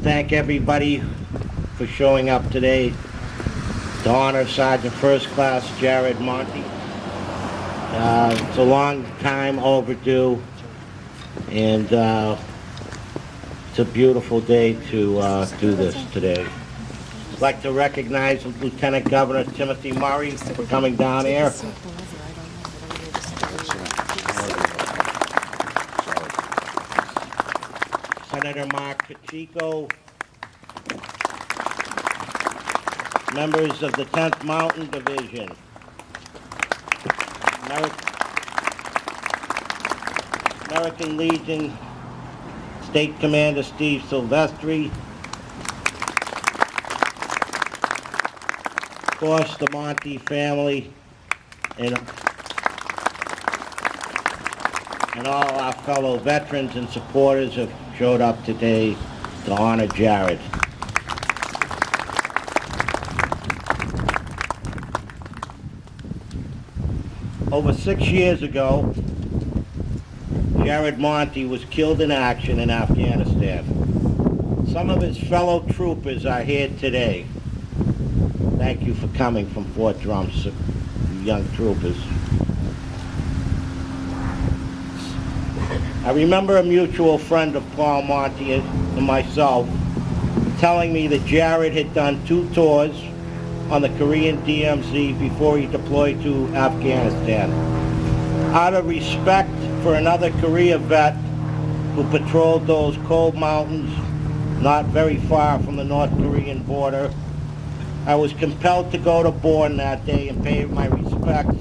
thank everybody for showing up today to honor Sergeant First Class Jared Monty. It's a long time overdue, and it's a beautiful day to do this today. I'd like to recognize Lieutenant Governor Timothy Murray for coming down here. Senator Mark Pacheco, members of the 10th Mountain Division, American Legion State Commander Steve Silvestri, of course the Monty family, and all our fellow veterans and supporters have showed up today to honor Jared. Over 6 years ago, Jared Monty was killed in action in Afghanistan. Some of his fellow troopers are here today. Thank you for coming from Fort Drum, young troopers. I remember a mutual friend of Paul Monty and myself telling me that Jared had done 2 tours on the Korean DMZ before he deployed to Afghanistan. Out of respect for another Korea vet who patrolled those cold mountains not very far from the North Korean border, I was compelled to go to Bourne that day and pay my respects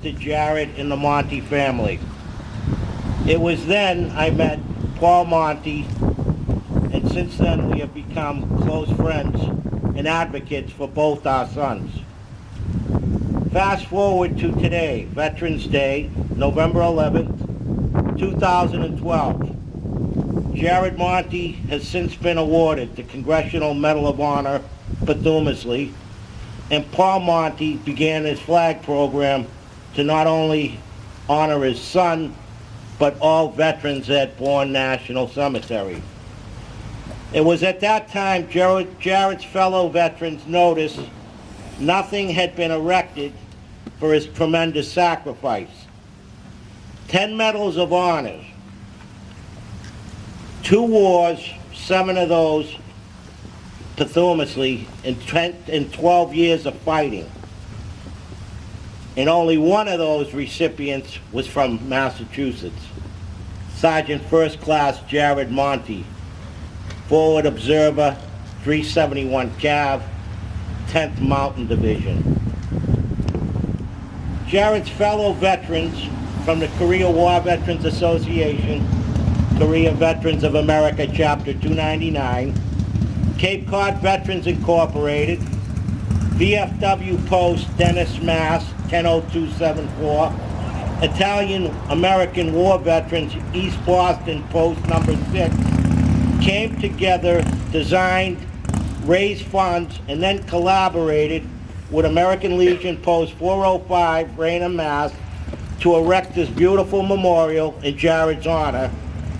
to Jared and the Monty family. It was then I met Paul Monty, and since then we have become close friends and advocates for both our sons. Fast forward to today, Veterans Day, November 11th, 2012. Jared Monty has since been awarded the Congressional Medal of Honor posthumously, and Paul Monty began his flag program to not only honor his son, but all veterans at Bourne National Cemetery. It was at that time Jared's fellow veterans noticed nothing had been erected for his tremendous sacrifice. 10 medals of honor, 2 wars, 7 of those posthumously, in 12 years of fighting. And only one of those recipients was from Massachusetts. Sergeant First Class Jared Monty, Forward Observer, 371 Cav, 10th Mountain Division. Jared's fellow veterans from the Korea War Veterans Association, Korea Veterans of America Chapter 299, Cape Cod Veterans Incorporated, VFW Post Dennis, Mass. 100274, Italian American War Veterans East Boston Post number 6, came together, designed, raised funds, and then collaborated with American Legion Post 405, Raynham, Mass. to erect this beautiful memorial in Jared's honor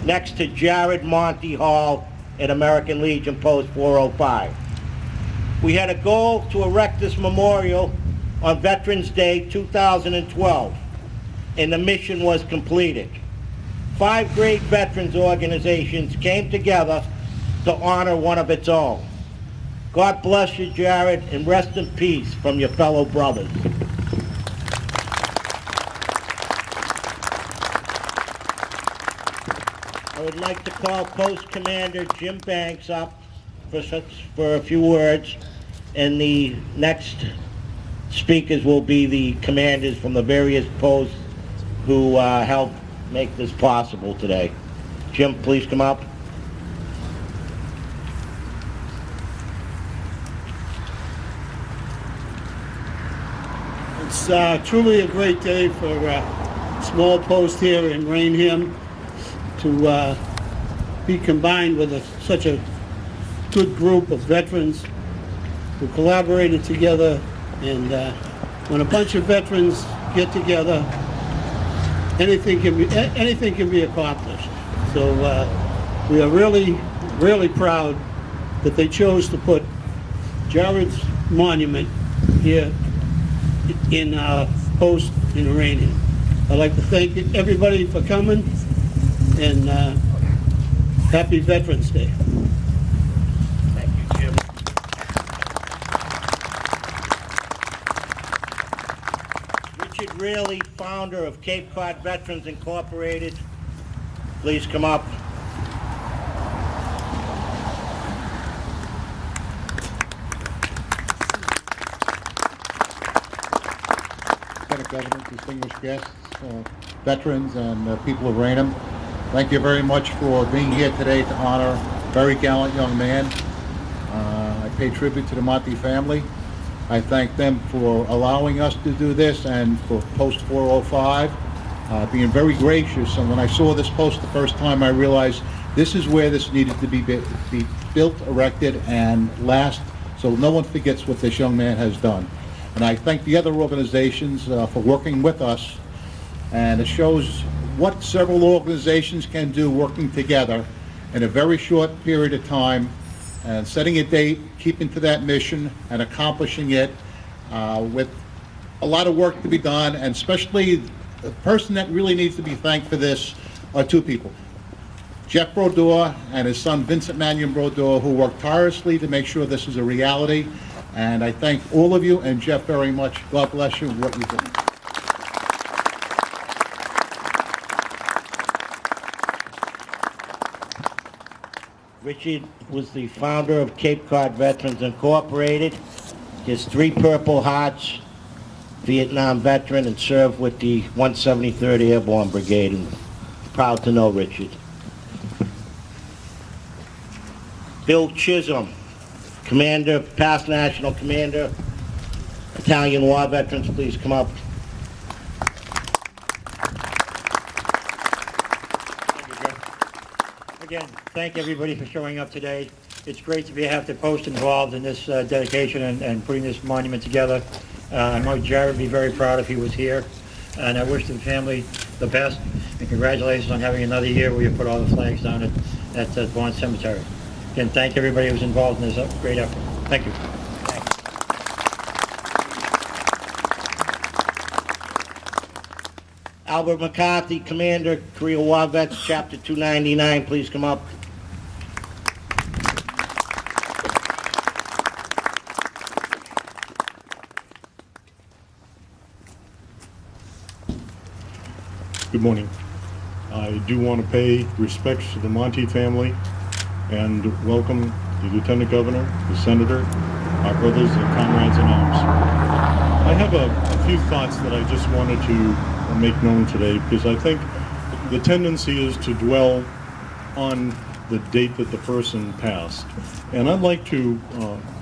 next to Jared Monty Hall at American Legion Post 405. We had a goal to erect this memorial on Veterans Day 2012, and the mission was completed. 5 great veterans organizations came together to honor one of its own. God bless you, Jared, and rest in peace from your fellow brothers. I would like to call Post Commander Jim Banks up for a few words, and the next speakers will be the commanders from the various posts who helped make this possible today. Jim, please come up. It's truly a great day for a small post here in Raynham to be combined with such a good group of veterans who collaborated together. And when a bunch of veterans get together, anything can be accomplished. So we are really proud that they chose to put Jared's monument here in our post in Rainham. I'd like to thank everybody for coming, and happy Veterans Day. Thank you, Jim. Richard Reilly, founder of Cape Cod Veterans Incorporated, please come up. Lieutenant Governor, distinguished guests, veterans, and people of Raynham. Thank you very much for being here today to honor a very gallant young man. I pay tribute to the Monty family. I thank them for allowing us to do this, and for Post 405 being very gracious. And when I saw this post the first time, I realized this is where this needed to be built, erected, and last, so no one forgets what this young man has done. And I thank the other organizations for working with us, and it shows what several organizations can do working together in a very short period of time, and setting a date, keeping to that mission, and accomplishing it with a lot of work to be done. And especially the person that really needs to be thanked for this are two people: Jeff Brodeur and his son Vincent Mannion Brodeur, who worked tirelessly to make sure this is a reality. And I thank all of you, and Jeff very much. God bless you for what you do. Richard was the founder of Cape Cod Veterans Incorporated. He has 3 Purple Hearts, Vietnam veteran, and served with the 173rd Airborne Brigade. And proud to know Richard. Bill Chisholm, Commander, past National Commander, Italian War Veterans, please come up. Again, thank everybody for showing up today. It's great to have the post involved in this dedication and putting this monument together. I know Jared would be very proud if he was here, and I wish the family the best, and congratulations on having another year where you put all the flags down at Vaughan Cemetery. Again, thank everybody who was involved in this great effort. Thank you. Albert McCarthy, Commander, Korea War Vets, Chapter 299, please come up. Good morning. I do want to pay respects to the Monty family and welcome the Lieutenant Governor, the Senator, our brothers and comrades in arms. I have a few thoughts that I just wanted to make known today, because I think the tendency is to dwell on the date that the person passed. And I'd like to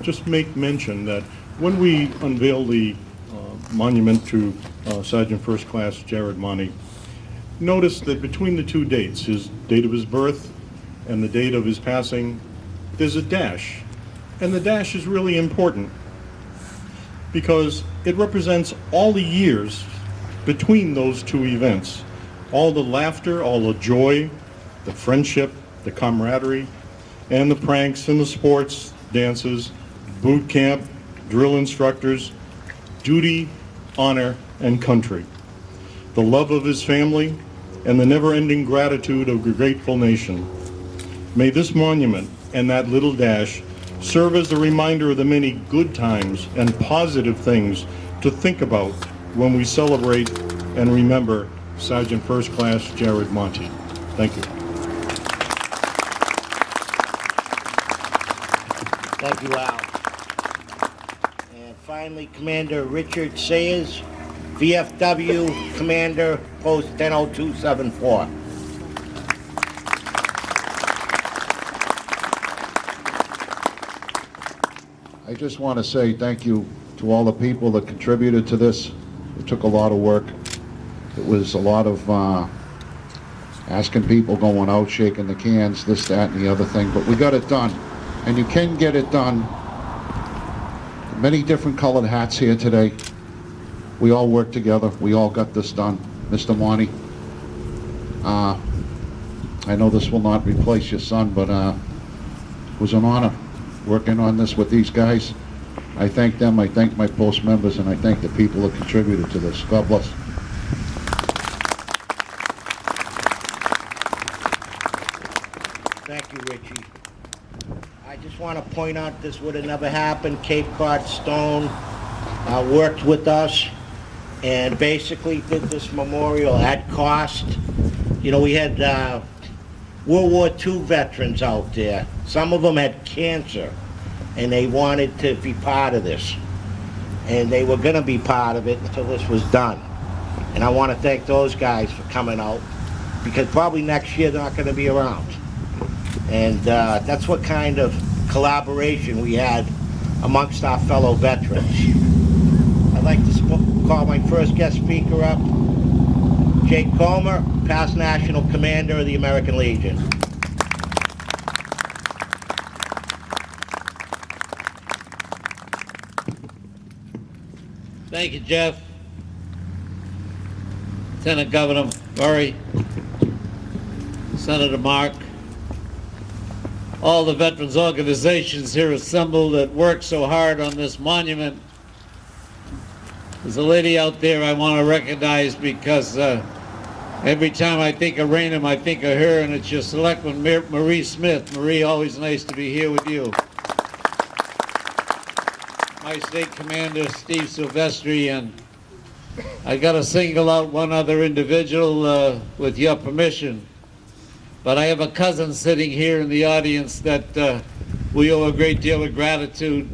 just make mention that when we unveil the monument to Sergeant First Class Jared Monty, notice that between the 2 dates, his date of his birth and the date of his passing, there's a dash. And the dash is really important because it represents all the years between those 2 events. All the laughter, all the joy, the friendship, the camaraderie, and the pranks and the sports, dances, boot camp, drill instructors, duty, honor, and country. The love of his family, and the never-ending gratitude of a grateful nation. May this monument and that little dash serve as a reminder of the many good times and positive things to think about when we celebrate and remember Sergeant First Class Jared Monty. Thank you. Thank you, Al. And finally, Commander Richard Sayers, VFW Commander, Post 100274. I just want to say thank you to all the people that contributed to this. It took a lot of work. It was a lot of asking people, going out, shaking the cans, this, that, and the other thing, but we got it done. And you can get it done. Many different colored hats here today. We all worked together. We all got this done. Mr. Monty, I know this will not replace your son, but it was an honor. working on this with these guys. I thank them, I thank my post members, and I thank the people that contributed to this. God bless. Thank you, Richie. I just want to point out this would have never happened. Cape Cod Stone worked with us and basically did this memorial at cost. You know, we had World War II veterans out there. Some of them had cancer, and they wanted to be part of this. And they were going to be part of it until this was done. And I want to thank those guys for coming out, because probably next year they're not going to be around. And that's what kind of collaboration we had amongst our fellow veterans. I'd like to call my first guest speaker up, Jake Comer, past National Commander of the American Legion. Thank you, Jeff. Lieutenant Governor Murray, Senator Mark, all the veterans organizations here assembled that worked so hard on this monument. There's a lady out there I want to recognize, because every time I think of Raynham, I think of her, and it's your Selectman Marie Smith. Marie, always nice to be here with you. My state commander, Steve Silvestri, and I got to single out one other individual with your permission. But I have a cousin sitting here in the audience that we owe a great deal of gratitude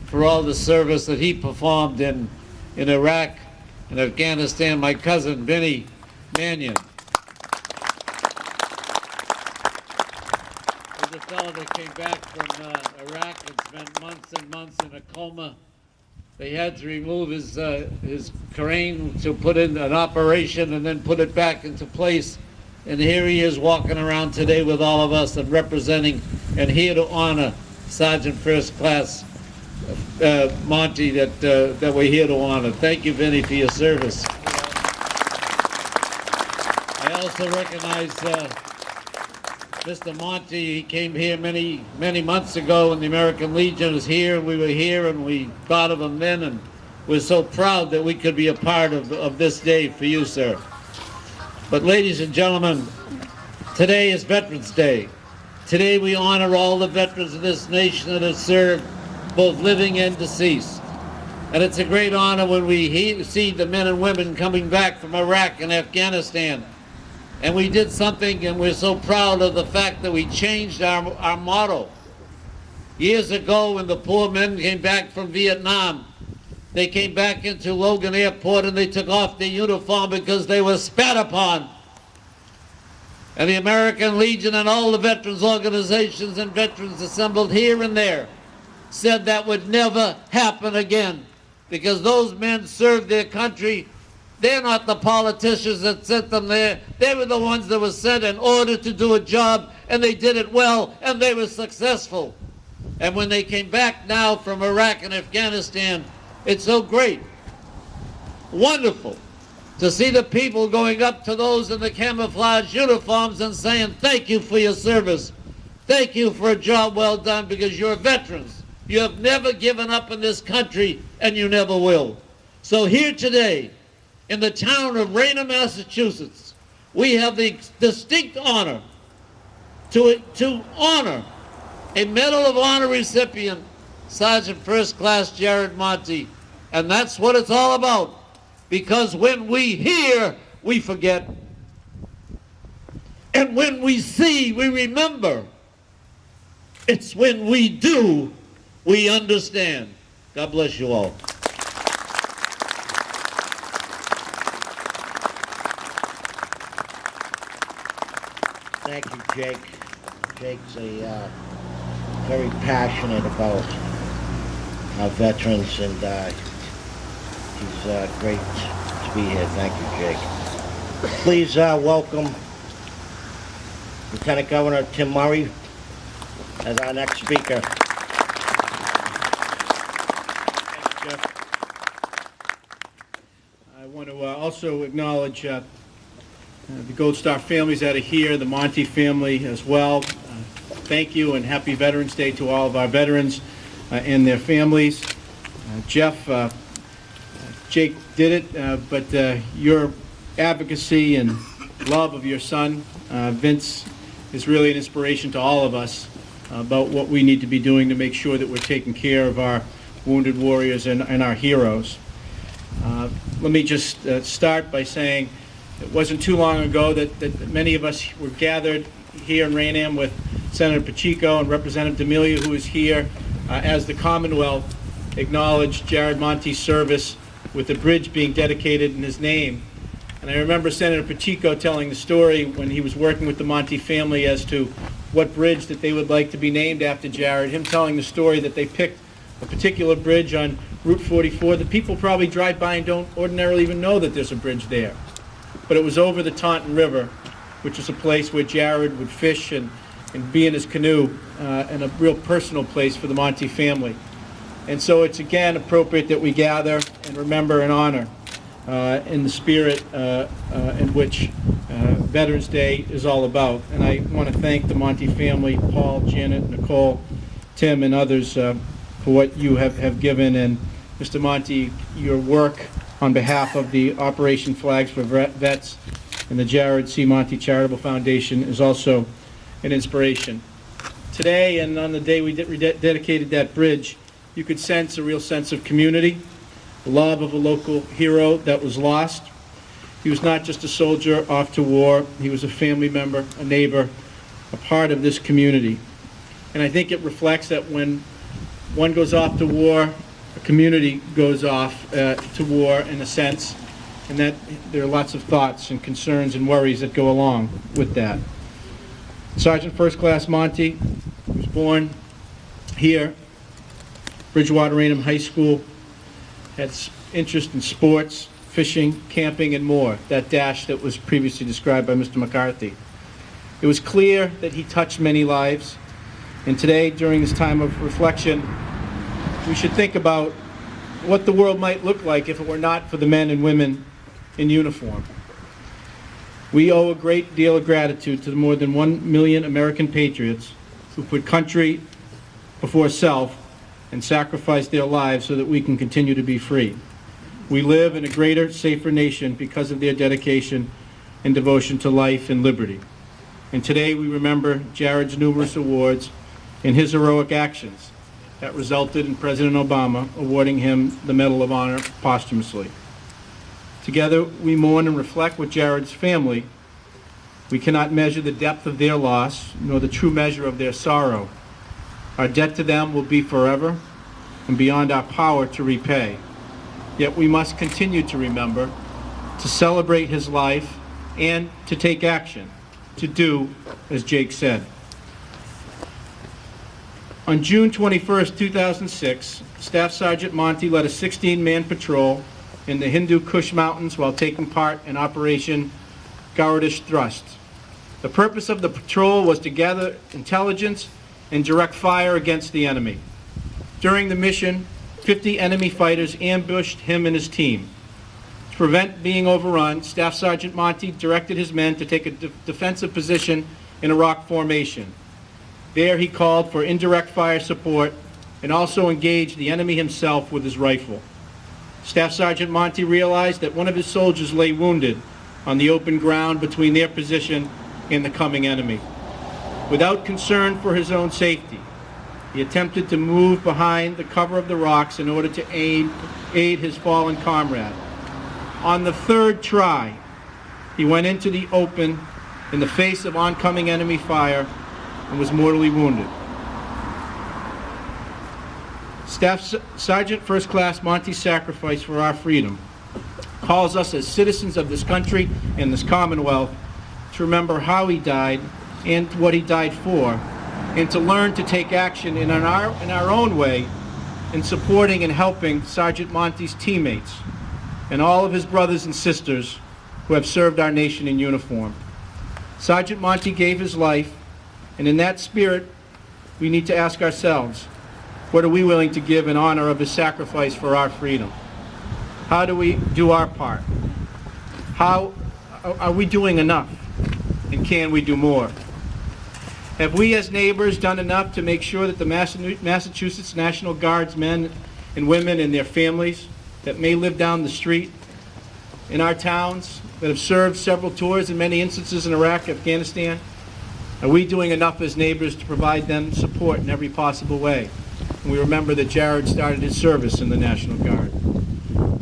for all the service that he performed in Iraq and Afghanistan, my cousin, Vinnie Mannion. He's a fellow that came back from Iraq and spent months and months in a coma. They had to remove his crane to put in an operation and then put it back into place. And here he is walking around today with all of us and representing and here to honor Sergeant First Class Monty that we're here to honor. Thank you, Vinnie, for your service. I also recognize Mr. Monty. He came here many months ago when the American Legion was here. We were here and we thought of him then, and we're so proud that we could be a part of this day for you, sir. But ladies and gentlemen, today is Veterans Day. Today we honor all the veterans of this nation that have served, both living and deceased. And it's a great honor when we see the men and women coming back from Iraq and Afghanistan. And we did something, and we're so proud of the fact that we changed our motto. Years ago, when the poor men came back from Vietnam, they came back into Logan Airport and they took off their uniform because they were spat upon. And the American Legion and all the veterans organizations and veterans assembled here and there said that would never happen again, because those men served their country. They're not the politicians that sent them there. They were the ones that were sent in order to do a job, and they did it well, and they were successful. And when they came back now from Iraq and Afghanistan, it's so great, wonderful, to see the people going up to those in the camouflage uniforms and saying, thank you for your service. Thank you for a job well done, because you're veterans. You have never given up in this country, and you never will. So here today, in the town of Raynham, Massachusetts, we have the distinct honor to honor a Medal of Honor recipient, Sergeant First Class Jared Monty. And that's what it's all about. Because when we hear, we forget. And when we see, we remember. It's when we do, we understand. God bless you all. Thank you, Jake. Jake's very passionate about our veterans, and he's great to be here. Thank you, Jake. Please welcome Lieutenant Governor Tim Murray as our next speaker. Thank you, Jeff. I want to also acknowledge the Gold Star families that are here, the Monty family as well. thank you and happy Veterans Day to all of our veterans and their families. Jeff, Jake did it, but your advocacy and love of your son, Vince, is really an inspiration to all of us about what we need to be doing to make sure that we're taking care of our wounded warriors and our heroes. Let me just start by saying it wasn't too long ago that many of us were gathered here in Rainham with Senator Pacheco and Representative D'Amelio, who is here, as the Commonwealth acknowledged Jared Monte's service with a bridge being dedicated in his name. And I remember Senator Pacheco telling the story when he was working with the Monte family as to what bridge that they would like to be named after Jared, him telling the story that they picked a particular bridge on Route 44 that people probably drive by and don't ordinarily even know that there's a bridge there. But it was over the Taunton River, which is a place where Jared would fish and be in his canoe, and a real personal place for the Monte family. And so it's again appropriate that we gather and remember and honor in the spirit in which Veterans Day is all about. And I want to thank the Monte family, Paul, Janet, Nicole, Tim, and others for what you have given. And Mr. Monte, your work on behalf of the Operation Flags for Vets and the Jared C. Monte Charitable Foundation is also an inspiration. Today, and on the day we dedicated that bridge, you could sense a real sense of community, love of a local hero that was lost. He was not just a soldier off to war, he was a family member, a neighbor, a part of this community. And I think it reflects that when one goes off to war, a community goes off to war in a sense, and that there are lots of thoughts and concerns and worries that go along with that. Sergeant First Class Monte was born here, Bridgewater Rainham High School, had interest in sports, fishing, camping, and more, that dash that was previously described by Mr. McCarthy. It was clear that he touched many lives, and today, during this time of reflection, we should think about what the world might look like if it were not for the men and women in uniform. We owe a great deal of gratitude to the more than 1 million American patriots who put country before self and sacrificed their lives so that we can continue to be free. We live in a greater, safer nation because of their dedication and devotion to life and liberty. And today we remember Jared's numerous awards and his heroic actions that resulted in President Obama awarding him the Medal of Honor posthumously. Together we mourn and reflect with Jared's family. We cannot measure the depth of their loss nor the true measure of their sorrow. Our debt to them will be forever and beyond our power to repay. Yet we must continue to remember, to celebrate his life, and to take action, to do as Jake said. On June 21st, 2006, Staff Sergeant Monte led a 16-man patrol in the Hindu Kush Mountains while taking part in Operation Garrotish Thrust. The purpose of the patrol was to gather intelligence and direct fire against the enemy. During the mission, 50 enemy fighters ambushed him and his team. To prevent being overrun, Staff Sergeant Monte directed his men to take a defensive position in a rock formation. There he called for indirect fire support and also engaged the enemy himself with his rifle. Staff Sergeant Monte realized that one of his soldiers lay wounded on the open ground between their position and the coming enemy. Without concern for his own safety, he attempted to move behind the cover of the rocks in order to aid his fallen comrade. On the third try, he went into the open in the face of oncoming enemy fire and was mortally wounded. Staff Sergeant First Class Monte's sacrifice for our freedom calls us as citizens of this country and this Commonwealth to remember how he died and what he died for, and to learn to take action in our own way in supporting and helping Sergeant Monte's teammates and all of his brothers and sisters who have served our nation in uniform. Sergeant Monte gave his life, and in that spirit, we need to ask ourselves, what are we willing to give in honor of his sacrifice for our freedom? How do we do our part? How are we doing enough? And can we do more? Have we as neighbors done enough to make sure that the Massachusetts National Guard's men and women and their families that may live down the street in our towns, that have served several tours in many instances in Iraq, Afghanistan, are we doing enough as neighbors to provide them support in every possible way? And we remember that Jared started his service in the National Guard.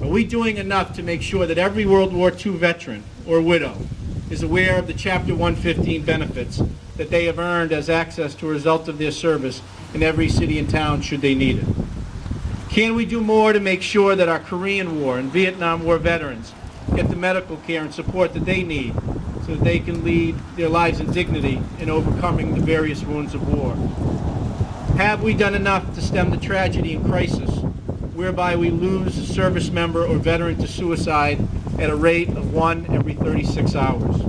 Are we doing enough to make sure that every World War II veteran or widow is aware of the Chapter 115 benefits that they have earned as access to a result of their service in every city and town should they need it? Can we do more to make sure that our Korean War and Vietnam War veterans get the medical care and support that they need so that they can lead their lives in dignity in overcoming the various wounds of war? Have we done enough to stem the tragedy and crisis whereby we lose a service member or veteran to suicide at a rate of 1 every 36 hours?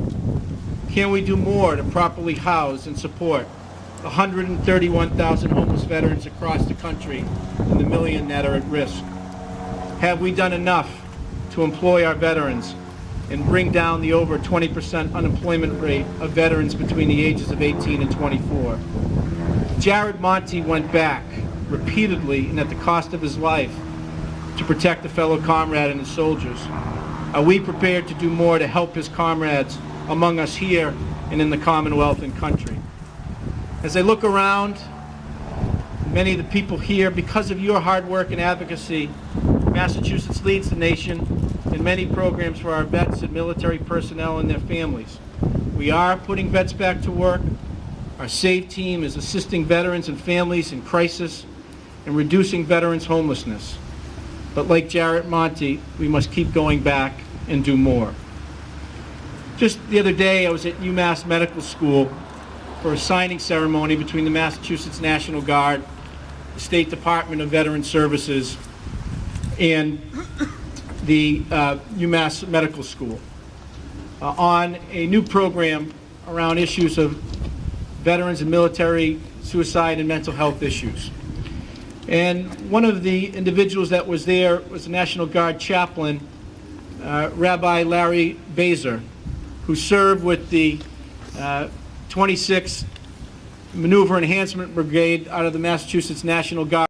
Can we do more to properly house and support the 131,000 homeless veterans across the country and the million that are at risk? Have we done enough to employ our veterans and bring down the over 20% unemployment rate of veterans between the ages of 18 and 24? Jared Monty went back repeatedly and at the cost of his life to protect a fellow comrade and his soldiers. Are we prepared to do more to help his comrades among us here and in the Commonwealth and country? As I look around, many of the people here, because of your hard work and advocacy, Massachusetts leads the nation in many programs for our vets and military personnel and their families. We are putting vets back to work. Our SAVE team is assisting veterans and families in crisis and reducing veterans' homelessness. But like Jared Monty, we must keep going back and do more. Just the other day, I was at UMass Medical School for a signing ceremony between the Massachusetts National Guard, the State Department of Veteran Services, and the UMass Medical School on a new program around issues of veterans and military suicide and mental health issues. And one of the individuals that was there was the National Guard chaplain, Rabbi Larry Baser, who served with the 26th Maneuver Enhancement Brigade out of the Massachusetts National Guard.